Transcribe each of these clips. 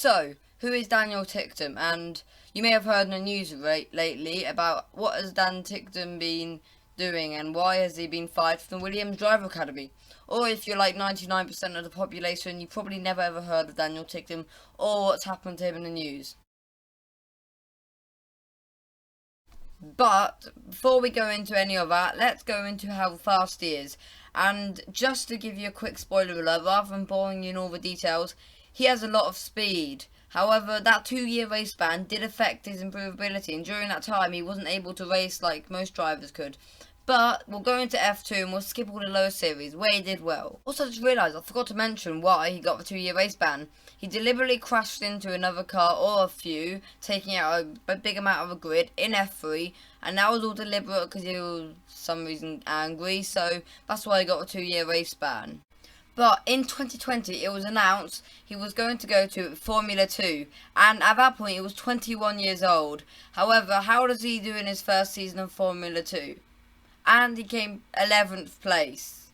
So, who is Daniel Ticktum? And you may have heard in the news lately about what has Dan Ticktum been doing and why has he been fired from the Williams Driver Academy. Or if you're like 99% of the population, you probably never ever heard of Daniel Ticktum or what's happened to him in the news. But before we go into any of that, let's go into how fast he is. And just to give you a quick spoiler alert, rather than boring you in all the details, he has a lot of speed. However, that 2-year race ban did affect his improvability, and during that time he wasn't able to race like most drivers could. But we'll go into F2 and we'll skip all the lower series, where he did well. Also, I just realised I forgot to mention why he got the 2-year race ban. He deliberately crashed into another car or a few, taking out a big amount of a grid in F3, and that was all deliberate because he was for some reason angry, so that's why he got a 2-year race ban. But in 2020, it was announced he was going to go to Formula 2, and at that point he was 21 years old. However, how does he do in his first season of Formula 2? And he came 11th place.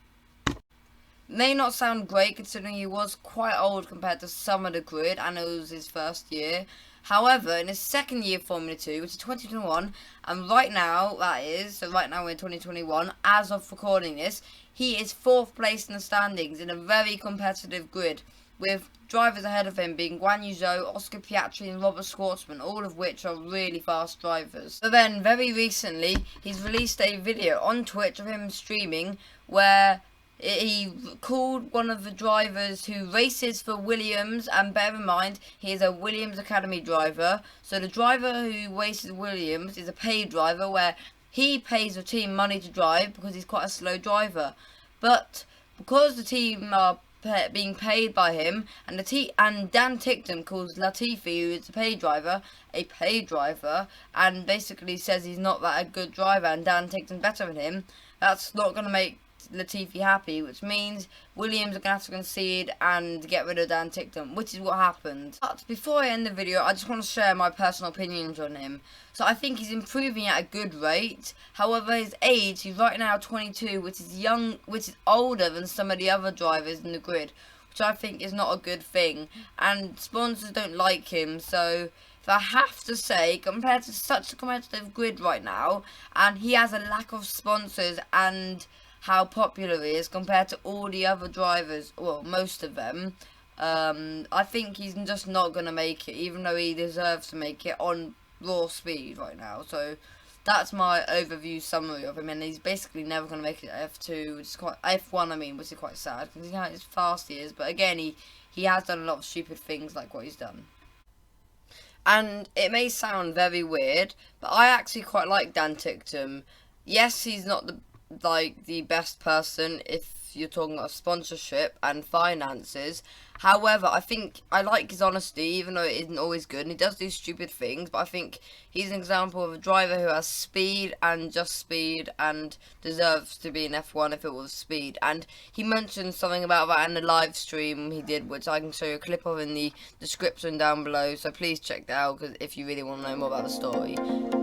May not sound great considering he was quite old compared to some of the grid, and it was his first year. However, in his second year of Formula 2, which is 2021, and right now, right now we're in 2021, as of recording this, he is 4th place in the standings in a very competitive grid, with drivers ahead of him being Guan Yu Zhou, Oscar Piastri and Robert Schwartzman, all of which are really fast drivers. But then, very recently, he's released a video on Twitch of him streaming where he called one of the drivers who races for Williams, and bear in mind, he is a Williams Academy driver. So the driver who races Williams is a paid driver where he pays the team money to drive because he's quite a slow driver. But because the team are being paid by him, and Dan Ticktum calls Latifi, who is a paid driver, and basically says he's not that a good driver and Dan Ticktum's better than him, that's not going to make Latifi happy, which means Williams are going to have to concede and get rid of Dan Ticktum, which is what happened. But before I end the video, I just want to share my personal opinions on him. So I think he's improving at a good rate. However, his age, he's right now 22, which is older than some of the other drivers in the grid, which I think is not a good thing. And sponsors don't like him, so if I have to say, compared to such a competitive grid right now, and he has a lack of sponsors and how popular he is compared to all the other drivers, well, most of them, I think he's just not going to make it, even though he deserves to make it on raw speed right now. So that's my overview summary of him, and he's basically never going to make it at F2, which is quite, F1 I mean, which is quite sad, because you know how fast he is, but again, he has done a lot of stupid things like what he's done. And it may sound very weird, but I actually quite like Dan Ticktum. Yes, he's not the best person if you're talking about sponsorship and finances. However, I think I like his honesty, even though it isn't always good, and he does do stupid things, but I think he's an example of a driver who has speed and just speed and deserves to be in F1 if it was speed. And he mentioned something about that in the live stream he did, which I can show you a clip of in the description down below, so please check that out if you really want to know more about the story.